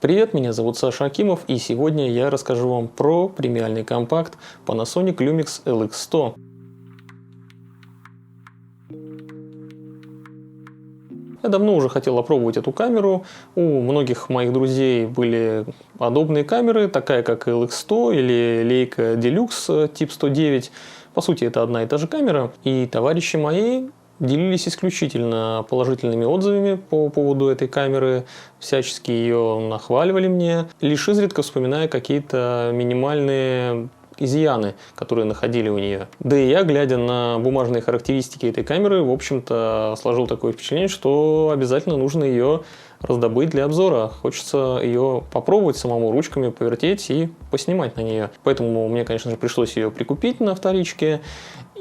Привет, меня зовут Саша Акимов, и сегодня я расскажу вам про премиальный компакт Panasonic Lumix LX100. Я давно уже хотел опробовать эту камеру. У многих моих друзей были подобные камеры, такая как LX100 или Leica Deluxe тип 109. По сути, это одна и та же камера. И товарищи мои делились исключительно положительными отзывами по поводу этой камеры, всячески ее нахваливали мне, лишь изредка вспоминая какие-то минимальные изъяны, которые находили у нее. Да и я, глядя на бумажные характеристики этой камеры, в общем-то, сложил такое впечатление, что обязательно нужно ее раздобыть для обзора. Хочется ее попробовать самому ручками повертеть и поснимать на нее. Поэтому мне, конечно же, пришлось ее прикупить на вторичке.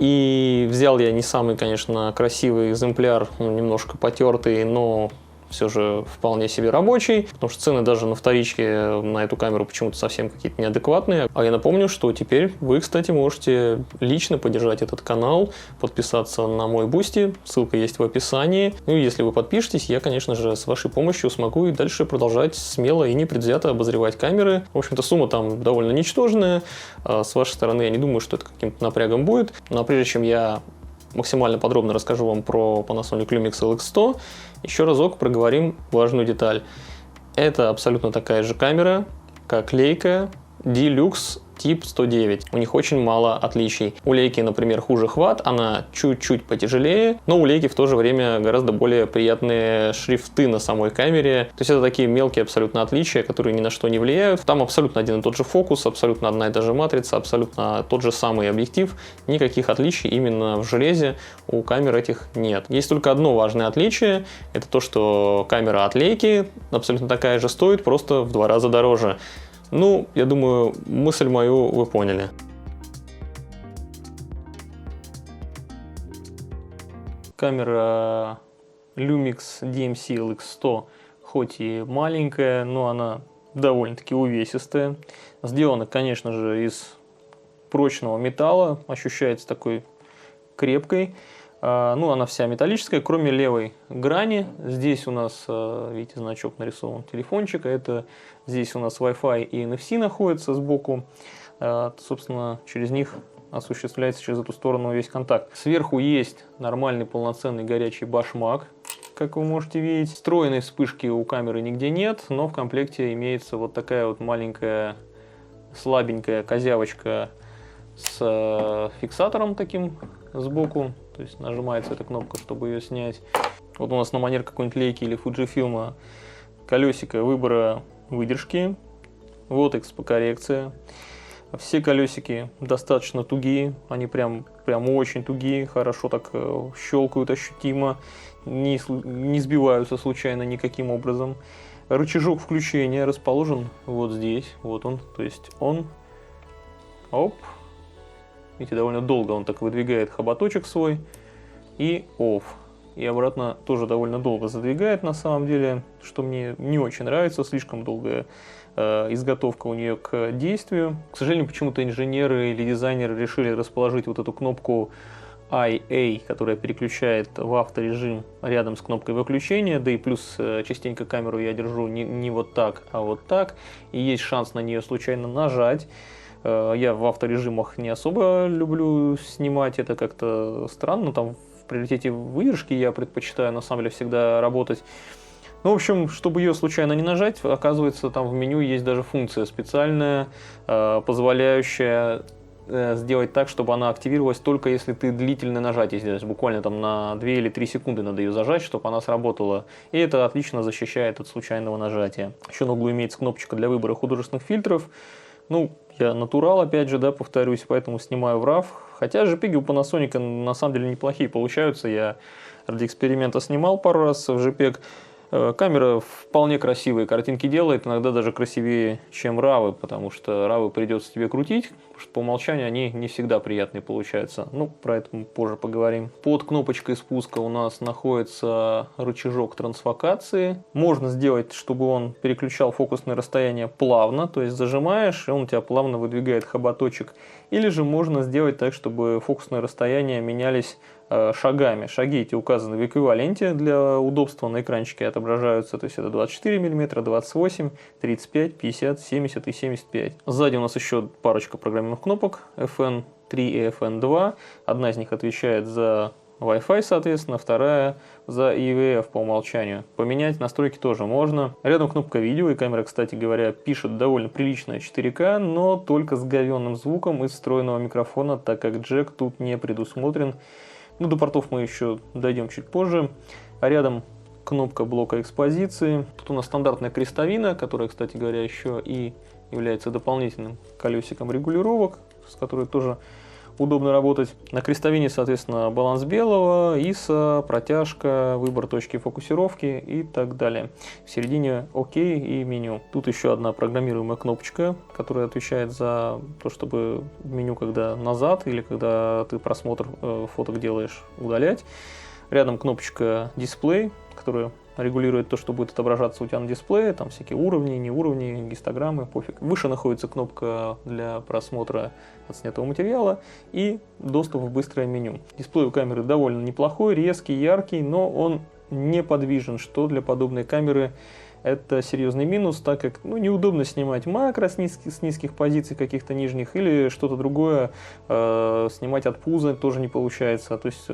И взял я не самый, конечно, красивый экземпляр, немножко потертый, но все же вполне себе рабочий, потому что цены даже на вторичке на эту камеру почему-то совсем какие-то неадекватные. А я напомню, что теперь вы, кстати, можете лично поддержать этот канал, подписаться на мой Boosty, ссылка есть в описании. Ну и если вы подпишетесь, я, конечно же, с вашей помощью смогу и дальше продолжать смело и непредвзято обозревать камеры. В общем-то, сумма там довольно ничтожная. С вашей стороны, я не думаю, что это каким-то напрягом будет. Но прежде чем я максимально подробно расскажу вам про Panasonic Lumix LX100, еще разок проговорим важную деталь. Это абсолютно такая же камера, как Leica Deluxe тип 109. У них очень мало отличий. У Leica, например, хуже хват, она чуть-чуть потяжелее, но у Leica в то же время гораздо более приятные шрифты на самой камере. То есть это такие мелкие абсолютно отличия, которые ни на что не влияют. Там абсолютно один и тот же фокус, абсолютно одна и та же матрица, абсолютно тот же самый объектив. Никаких отличий именно в железе у камер этих нет. Есть только одно важное отличие. Это то, что камера от Leica абсолютно такая же стоит, просто в 2 раза дороже. Ну, я думаю, мысль мою вы поняли. Камера Lumix DMC LX100 хоть и маленькая, но она довольно-таки увесистая. Сделана, конечно же, из прочного металла, ощущается такой крепкой. Ну, она вся металлическая, кроме левой грани. Здесь у нас, видите, значок нарисован телефончика. Это здесь у нас Wi-Fi и NFC находится сбоку. Собственно, через них осуществляется через эту сторону весь контакт. Сверху есть нормальный полноценный горячий башмак, как вы можете видеть. Встроенной вспышки у камеры нигде нет, но в комплекте имеется вот такая вот маленькая слабенькая козявочка с фиксатором таким сбоку. То есть нажимается эта кнопка, чтобы ее снять. Вот у нас на манер какой-нибудь Leica или Fujifilm колесико выбора выдержки. Вот экспокоррекция. Все колесики достаточно тугие. Они прям очень тугие. Хорошо так щелкают ощутимо. Не сбиваются случайно никаким образом. Рычажок включения расположен вот здесь. Вот он. То есть он... Оп. Видите, довольно долго он так выдвигает хоботочек свой. И off. И обратно тоже довольно долго задвигает на самом деле, что мне не очень нравится. Слишком долгая изготовка у нее к действию. К сожалению, почему-то инженеры или дизайнеры решили расположить вот эту кнопку IA, которая переключает в авторежим рядом с кнопкой выключения. Да и плюс частенько камеру я держу не вот так, а вот так. И есть шанс на нее случайно нажать. Я в авторежимах не особо люблю снимать, это как-то странно, там в приоритете выдержки я предпочитаю на самом деле всегда работать. Ну, в общем, чтобы ее случайно не нажать, оказывается, там в меню есть даже функция специальная, позволяющая сделать так, чтобы она активировалась только если ты длительное нажатие сделаешь. Буквально там на 2 или 3 секунды надо ее зажать, чтобы она сработала. И это отлично защищает от случайного нажатия. Еще на углу имеется кнопочка для выбора художественных фильтров. Ну, я натурал, опять же, да, повторюсь, поэтому снимаю в RAW. Хотя JPEG у Panasonic на самом деле неплохие получаются. Я ради эксперимента снимал пару раз в JPEG. Камера вполне красивые картинки делает, иногда даже красивее, чем RAW, потому что RAW придется тебе крутить, потому что по умолчанию они не всегда приятные получаются. Ну, про это мы позже поговорим. Под кнопочкой спуска у нас находится рычажок трансфокации. Можно сделать, чтобы он переключал фокусное расстояние плавно, то есть зажимаешь, и он у тебя плавно выдвигает хоботочек. Или же можно сделать так, чтобы фокусное расстояние менялись шагами. Шаги эти указаны в эквиваленте для удобства, на экранчике отображаются, то есть это 24 мм, 28, 35, 50, 70 и 75. Сзади у нас еще парочка программных кнопок FN3 и FN2. Одна из них отвечает за Wi-Fi, соответственно, вторая за EVF по умолчанию. Поменять настройки тоже можно. Рядом кнопка видео, и камера, кстати говоря, пишет довольно приличное 4К, но только с говенным звуком из встроенного микрофона, так как джек тут не предусмотрен. Ну, до портов мы еще дойдем чуть позже. А рядом кнопка блока экспозиции. Тут у нас стандартная крестовина, которая, кстати говоря, еще и является дополнительным колесиком регулировок, с которой тоже удобно работать. На крестовине, соответственно, баланс белого, ISO, протяжка, выбор точки фокусировки и так далее. В середине ОК и меню. Тут еще одна программируемая кнопочка, которая отвечает за то, чтобы меню, когда назад или когда ты просмотр фоток делаешь, удалять. Рядом кнопочка дисплей, которая регулирует то, что будет отображаться у тебя на дисплее, там всякие уровни, не уровни, гистограммы, пофиг. Выше находится кнопка для просмотра отснятого материала и доступ в быстрое меню. Дисплей у камеры довольно неплохой, резкий, яркий, но он неподвижен, что для подобной камеры это серьезный минус, так как неудобно снимать макро с низких позиций каких-то нижних или что-то другое, снимать от пуза тоже не получается. То есть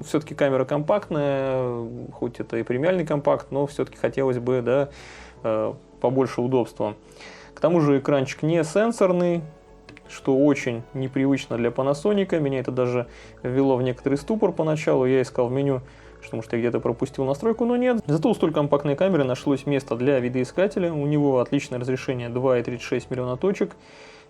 все-таки камера компактная, хоть это и премиальный компакт, но все-таки хотелось бы, да, побольше удобства. К тому же экранчик не сенсорный, что очень непривычно для Panasonic. Меня это даже ввело в некоторый ступор поначалу. Я искал в меню, потому что я где-то пропустил настройку, но нет. Зато у столь компактной камеры нашлось место для видоискателя. У него отличное разрешение 2,36 миллиона точек.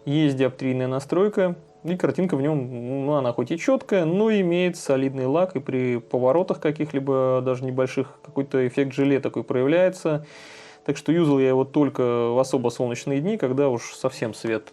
Есть диоптрийная настройка. И картинка в нем, она хоть и четкая, но имеет солидный лак. И при поворотах каких-либо, даже небольших, какой-то эффект желе такой проявляется. Так что юзал я его только в особо солнечные дни, когда уж совсем свет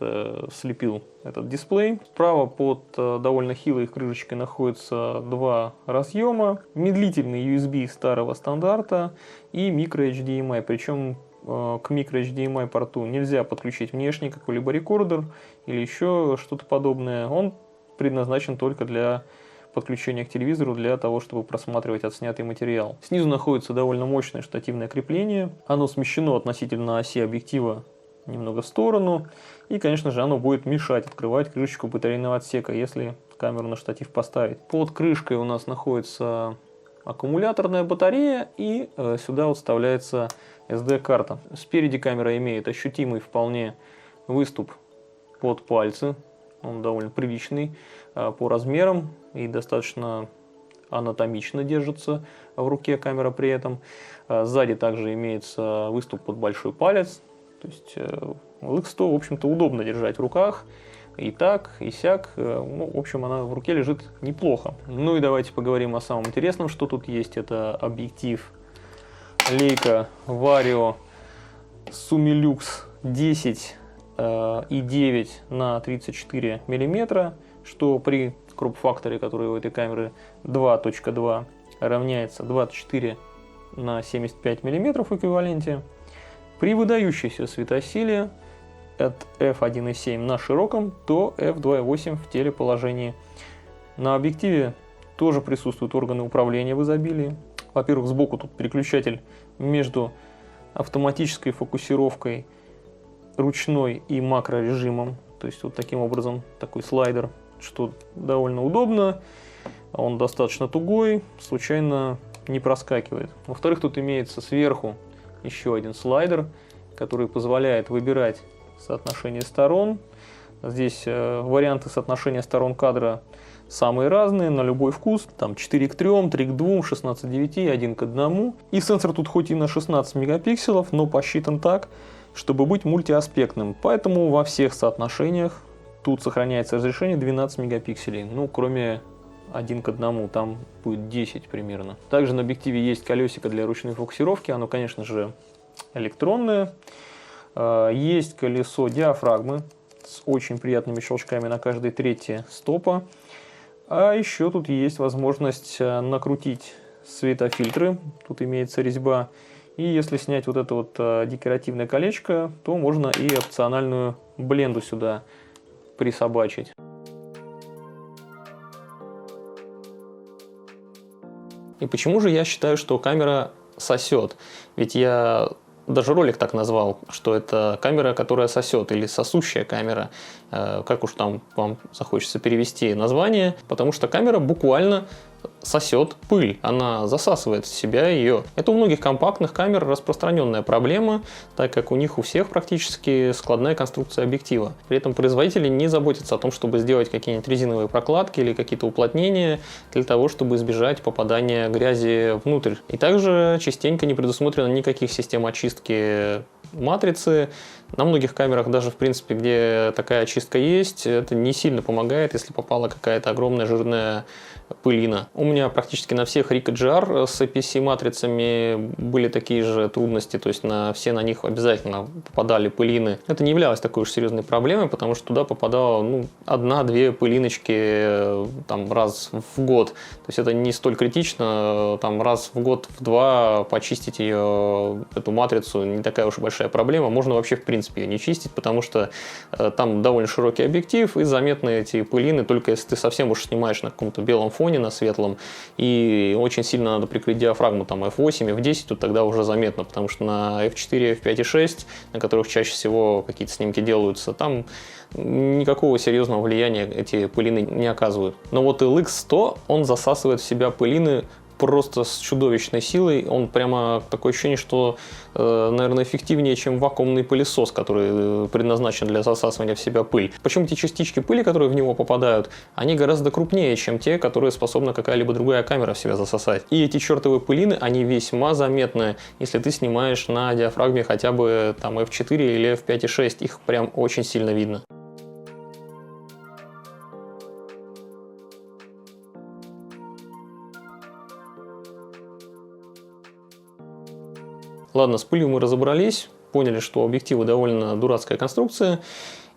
слепил этот дисплей. Справа под довольно хилой крышечкой находится два разъема. Медлительный USB старого стандарта и micro-HDMI. Причем к micro-HDMI порту нельзя подключить внешний какой-либо рекордер или еще что-то подобное. Он предназначен только для подключения к телевизору для того, чтобы просматривать отснятый материал. Снизу находится довольно мощное штативное крепление. Оно смещено относительно оси объектива немного в сторону. И, конечно же, оно будет мешать открывать крышечку батарейного отсека, если камеру на штатив поставить. Под крышкой у нас находится аккумуляторная батарея, и сюда вот вставляется SD-карта. Спереди камера имеет ощутимый вполне выступ под пальцы. Он довольно приличный по размерам и достаточно анатомично держится в руке камера при этом. Сзади также имеется выступ под большой палец. То есть LX100, в общем-то, удобно держать в руках. И так, и сяк. Ну, в общем, она в руке лежит неплохо. Ну и давайте поговорим о самом интересном, что тут есть. Это объектив Leica Vario Summilux 10 и 9 на 34 мм, что при кроп-факторе, который у этой камеры 2.2, равняется 24 на 75 мм в эквиваленте. При выдающейся светосиле от f1.7 на широком до f2.8 в телеположении. На объективе тоже присутствуют органы управления в изобилии. Во-первых, сбоку тут переключатель между автоматической фокусировкой, ручной и макрорежимом. То есть вот таким образом такой слайдер, что довольно удобно. Он достаточно тугой, случайно не проскакивает. Во-вторых, тут имеется сверху еще один слайдер, который позволяет выбирать соотношение сторон. Здесь варианты соотношения сторон кадра самые разные, на любой вкус. Там 4 к 3, 3 к 2, 16 к 9, 1 к 1. И сенсор тут хоть и на 16 мегапикселов, но посчитан так, чтобы быть мультиаспектным. Поэтому во всех соотношениях тут сохраняется разрешение 12 мегапикселей. Ну, кроме 1 к 1, там будет 10 примерно. Также на объективе есть колесико для ручной фокусировки. Оно, конечно же, электронное. Есть колесо диафрагмы с очень приятными щелчками на каждой трети стопа. А еще тут есть возможность накрутить светофильтры. Тут имеется резьба. И если снять вот это вот декоративное колечко, то можно и опциональную бленду сюда присобачить. И почему же я считаю, что камера сосет? Ведь я даже ролик так назвал, что это камера, которая сосет, или сосущая камера, как уж там вам захочется перевести название, потому что камера буквально сосет пыль, она засасывает в себя ее. Это у многих компактных камер распространенная проблема, так как у них у всех практически складная конструкция объектива. При этом производители не заботятся о том, чтобы сделать какие-нибудь резиновые прокладки или какие-то уплотнения для того, чтобы избежать попадания грязи внутрь. И также частенько не предусмотрено никаких систем очистки матрицы. На многих камерах, даже в принципе, где такая очистка есть, это не сильно помогает, если попала какая-то огромная жирная пылина. У меня практически на всех Ricoh GR с APC-матрицами были такие же трудности, то есть все на них обязательно попадали пылины. Это не являлось такой уж серьезной проблемой, потому что туда попадало одна-две пылиночки там, раз в год. То есть это не столь критично, там, раз в год, в два почистить ее, эту матрицу, не такая уж большая проблема. Можно вообще в принципе ее не чистить, потому что там довольно широкий объектив и заметны эти пылины, только если ты совсем уж снимаешь на каком-то белом фоне, на светлом, и очень сильно надо прикрыть диафрагму, там f8, f10, тут тогда уже заметно, потому что на f4, f5 и 6, на которых чаще всего какие-то снимки делаются, там никакого серьезного влияния эти пылины не оказывают. Но вот LX100, он засасывает в себя пылины просто с чудовищной силой. Он прямо такое ощущение, что, наверное, эффективнее, чем вакуумный пылесос, который предназначен для засасывания в себя пыль. Причем эти частички пыли, которые в него попадают, они гораздо крупнее, чем те, которые способна какая-либо другая камера в себя засосать. И эти чертовы пылины, они весьма заметны, если ты снимаешь на диафрагме хотя бы там f4 или f5 и 6. Их прям очень сильно видно. Ладно, с пылью мы разобрались, поняли, что у объектива довольно дурацкая конструкция,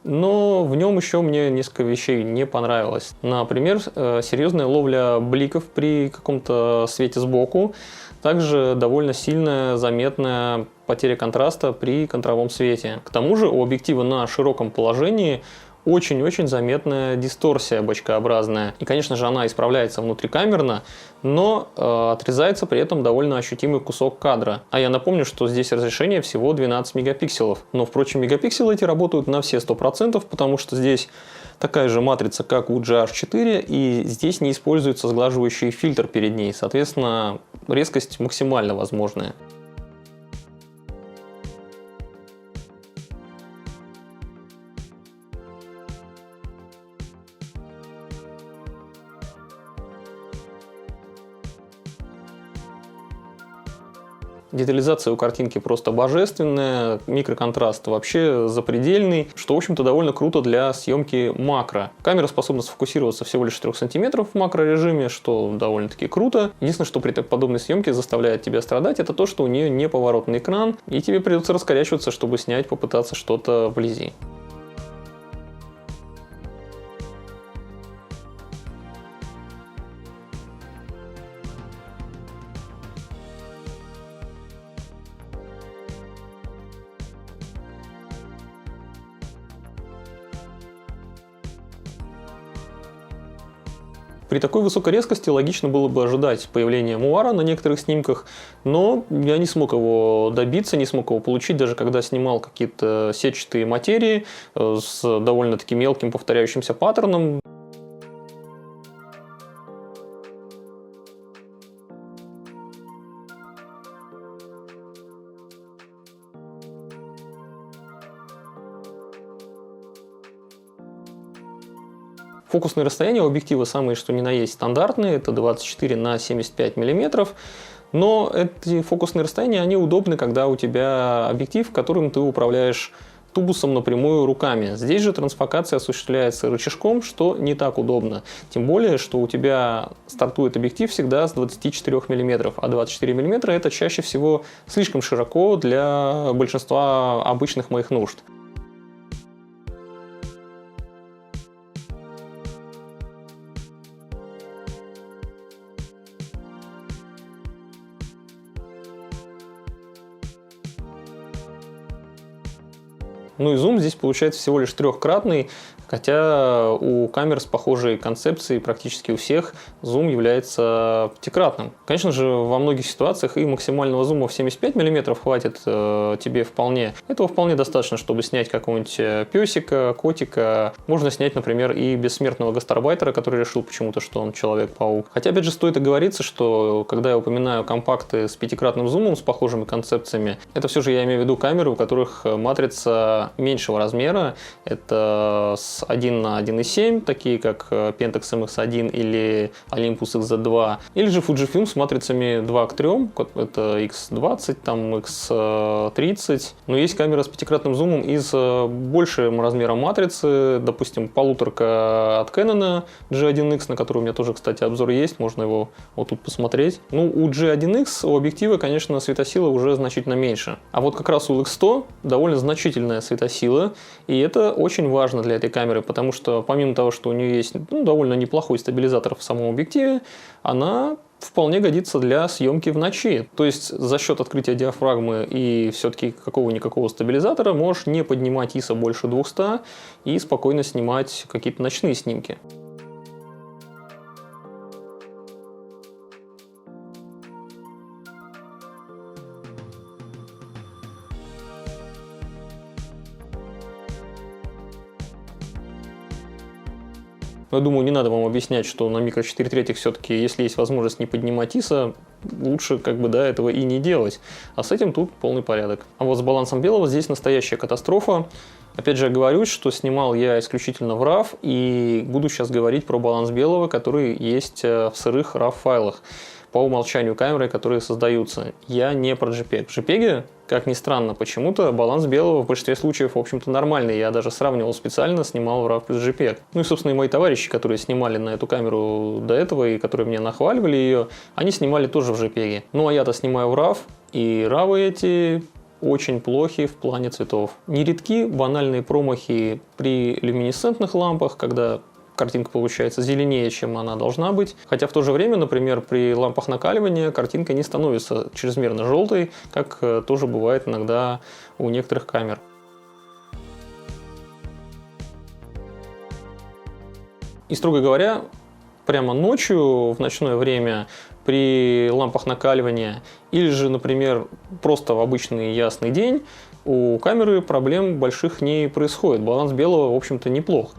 но в нем еще мне несколько вещей не понравилось. Например, серьезная ловля бликов при каком-то свете сбоку, также довольно сильная заметная потеря контраста при контровом свете. К тому же у объектива на широком положении очень-очень заметная дисторсия бочкообразная. И, конечно же, она исправляется внутрикамерно, но отрезается при этом довольно ощутимый кусок кадра. А я напомню, что здесь разрешение всего 12 мегапикселов. Но, впрочем, мегапикселы эти работают на все 100%, потому что здесь такая же матрица, как у GR4, и здесь не используется сглаживающий фильтр перед ней. Соответственно, резкость максимально возможная. Детализация у картинки просто божественная, микроконтраст вообще запредельный, что, в общем-то, довольно круто для съемки макро. Камера способна сфокусироваться всего лишь 3 см в макрорежиме, что довольно-таки круто. Единственное, что при подобной съемке заставляет тебя страдать, это то, что у нее не поворотный экран, и тебе придется раскорячиваться, чтобы снять, попытаться что-то вблизи. При такой высокой резкости логично было бы ожидать появления муара на некоторых снимках, но я не смог его добиться, не смог его получить, даже когда снимал какие-то сетчатые материи с довольно-таки мелким повторяющимся паттерном. Фокусные расстояния у объектива самые что ни на есть стандартные, это 24 на 75 мм. Но эти фокусные расстояния, они удобны, когда у тебя объектив, которым ты управляешь тубусом напрямую руками. Здесь же трансфокация осуществляется рычажком, что не так удобно. Тем более, что у тебя стартует объектив всегда с 24 мм, а 24 мм это чаще всего слишком широко для большинства обычных моих нужд. Ну и зум здесь получается всего лишь трехкратный, Хотя у камер с похожей концепцией практически у всех зум является пятикратным. Конечно же, во многих ситуациях и максимального зума в 75 мм хватит тебе вполне. Этого вполне достаточно, чтобы снять какого-нибудь песика, котика. Можно снять, например, и бессмертного гастарбайтера, который решил почему-то, что он Человек-паук. Хотя, опять же, стоит оговориться, что когда я упоминаю компакты с пятикратным зумом, с похожими концепциями, это все же я имею в виду камеры, у которых матрица меньшего размера. Это с 1 на 1,7, такие как Pentax MX1 или Olympus XZ2, или же Fujifilm с матрицами 2 к 3, это X20, там X30. Но есть камера с пятикратным зумом и с большим размером матрицы, допустим, полуторка от Canon G1X, на который у меня тоже, кстати, обзор есть, можно его вот тут посмотреть. Ну, у G1X, у объектива, конечно, светосила уже значительно меньше. А вот как раз у X100 довольно значительная светосила, и это очень важно для этой камеры, потому что помимо того, что у нее есть довольно неплохой стабилизатор в самом объективе, она вполне годится для съемки в ночи. То есть за счет открытия диафрагмы и все-таки какого-никакого стабилизатора можешь не поднимать ISO больше 200 и спокойно снимать какие-то ночные снимки. Но я думаю, не надо вам объяснять, что на микро 4 третьих все-таки, если есть возможность не поднимать ISO, лучше этого и не делать. А с этим тут полный порядок. А вот с балансом белого здесь настоящая катастрофа. Опять же, я говорю, что снимал я исключительно в RAW, и буду сейчас говорить про баланс белого, который есть в сырых RAW-файлах. По умолчанию камеры, которые создаются. Я не про JPEG. В JPEG, как ни странно, почему-то баланс белого в большинстве случаев, в общем-то, нормальный. Я даже сравнивал специально, снимал в RAW плюс JPEG. Ну и, собственно, и мои товарищи, которые снимали на эту камеру до этого и которые мне нахваливали ее, они снимали тоже в JPEG. Ну а я-то снимаю в RAW, и RAW эти очень плохи в плане цветов. Нередки банальные промахи при люминесцентных лампах, когда картинка получается зеленее, чем она должна быть. Хотя в то же время, например, при лампах накаливания картинка не становится чрезмерно желтой, как тоже бывает иногда у некоторых камер. И, строго говоря, прямо ночью, в ночное время, при лампах накаливания, или же, например, просто в обычный ясный день, у камеры проблем больших не происходит. Баланс белого, в общем-то, неплох.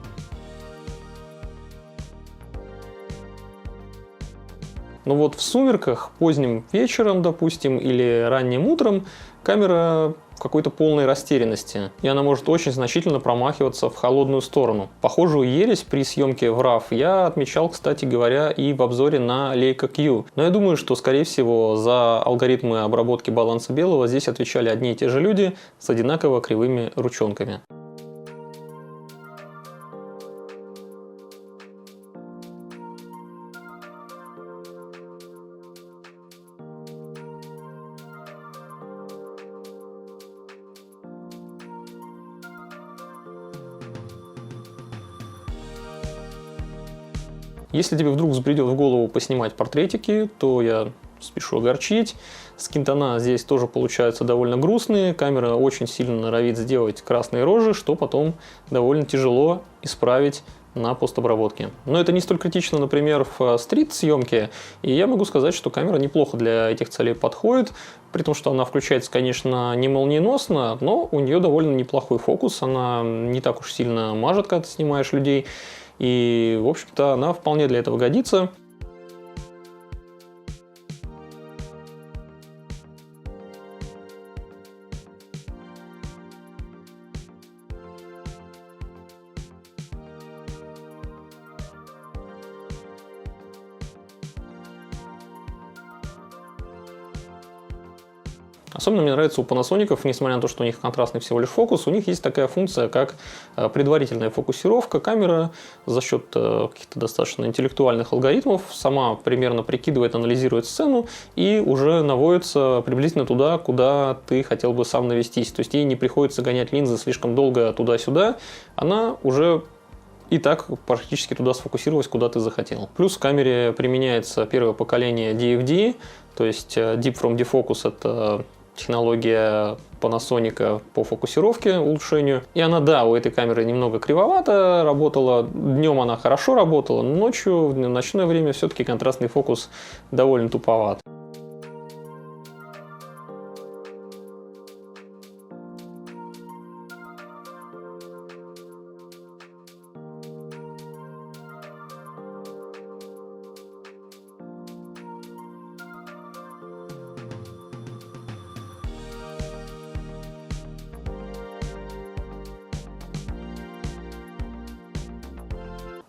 Но вот в сумерках, поздним вечером, допустим, или ранним утром, камера в какой-то полной растерянности, и она может очень значительно промахиваться в холодную сторону. Похожую ересь при съемке в RAW я отмечал, кстати говоря, и в обзоре на Leica Q. Но я думаю, что, скорее всего, за алгоритмы обработки баланса белого здесь отвечали одни и те же люди с одинаково кривыми ручонками. Если тебе вдруг взбредет в голову поснимать портретики, то я спешу огорчить. Скинтона здесь тоже получаются довольно грустные. Камера очень сильно норовит сделать красные рожи, что потом довольно тяжело исправить на постобработке. Но это не столь критично, например, в стрит-съемке. И я могу сказать, что камера неплохо для этих целей подходит. При том, что она включается, конечно, не молниеносно, но у нее довольно неплохой фокус. Она не так уж сильно мажет, когда ты снимаешь людей. И, в общем-то, она вполне для этого годится. Особенно мне нравится у Panasonic, несмотря на то, что у них контрастный всего лишь фокус, у них есть такая функция, как предварительная фокусировка. Камера за счет каких-то достаточно интеллектуальных алгоритмов сама примерно прикидывает, анализирует сцену и уже наводится приблизительно туда, куда ты хотел бы сам навестись. То есть ей не приходится гонять линзы слишком долго туда-сюда, она уже и так практически туда сфокусировалась, куда ты захотел. Плюс в камере применяется первое поколение DFD, то есть Deep From Defocus — это технология Panasonic по фокусировке, улучшению. И она, да, у этой камеры немного кривовато работала. Днем она хорошо работала, но ночью, в ночное время все-таки контрастный фокус довольно туповат.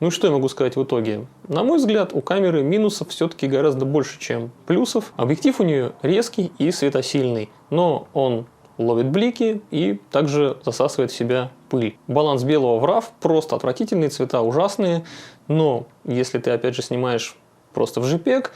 Ну и что я могу сказать в итоге? На мой взгляд, у камеры минусов все-таки гораздо больше, чем плюсов. Объектив у нее резкий и светосильный, но он ловит блики и также засасывает в себя пыль. Баланс белого в RAW просто отвратительный, цвета ужасные, но если ты опять же снимаешь просто в JPEG,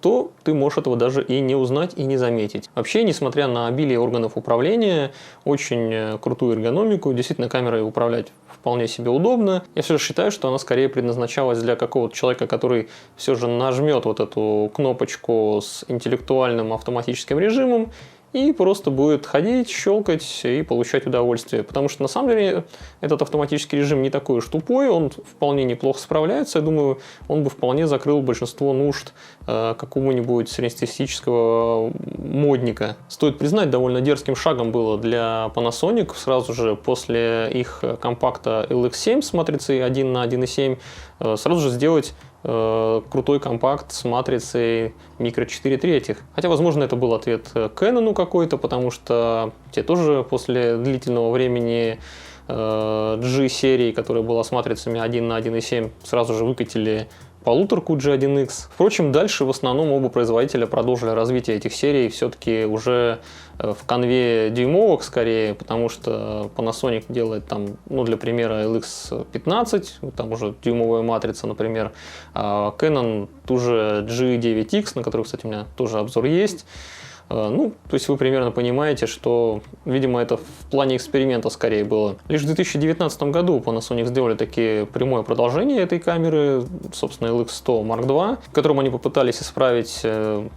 то ты можешь этого даже и не узнать, и не заметить. Вообще, несмотря на обилие органов управления, очень крутую эргономику, действительно камерой управлять вполне себе удобно. Я все же считаю, что она скорее предназначалась для какого-то человека, который все же нажмет вот эту кнопочку с интеллектуальным автоматическим режимом и просто будет ходить, щелкать и получать удовольствие. Потому что на самом деле этот автоматический режим не такой уж тупой, он вполне неплохо справляется. Я думаю, он бы вполне закрыл большинство нужд какого-нибудь среднестатистического модника. Стоит признать, довольно дерзким шагом было для Panasonic сразу же после их компакта LX7 с матрицей 1 на 1.7 сразу же сделать крутой компакт с матрицей микро 4/3. Хотя, возможно, это был ответ Canon какой-то, потому что те тоже после длительного времени G-серии, которая была с матрицами 1 на 1.7, сразу же выкатили полуторку G1X. Впрочем, дальше в основном оба производителя продолжили развитие этих серий все-таки уже в канве дюймовок скорее, потому что Panasonic делает там, ну, для примера, LX15, там уже дюймовая матрица, например, а Canon ту же G9X, на которую, кстати, у меня тоже обзор есть. Ну, то есть вы примерно понимаете, что, видимо, это в плане эксперимента скорее было. Лишь в 2019 году Panasonic сделали такие прямое продолжение этой камеры, собственно, LX100 Mark II, в котором они попытались исправить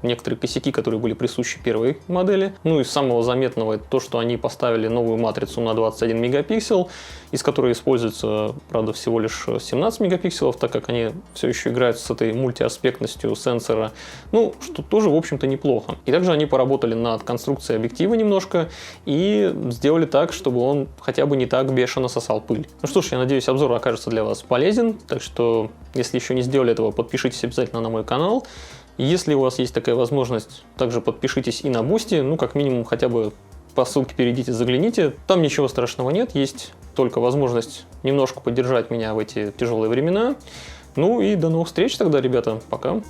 некоторые косяки, которые были присущи первой модели. Ну, из самого заметного это то, что они поставили новую матрицу на 21 мегапиксел, из которой используется, правда, всего лишь 17 мегапикселов, так как они все еще играют с этой мультиаспектностью сенсора, ну, что тоже, в общем-то, неплохо. И также они поработали над конструкцией объектива немножко и сделали так, чтобы он хотя бы не так бешено сосал пыль. Ну что ж, я надеюсь, обзор окажется для вас полезен, так что, если еще не сделали этого, подпишитесь обязательно на мой канал. Если у вас есть такая возможность, также подпишитесь и на Boosty, ну, как минимум, хотя бы по ссылке перейдите, загляните. Там ничего страшного нет, есть только возможность немножко поддержать меня в эти тяжелые времена. Ну и до новых встреч тогда, ребята. Пока.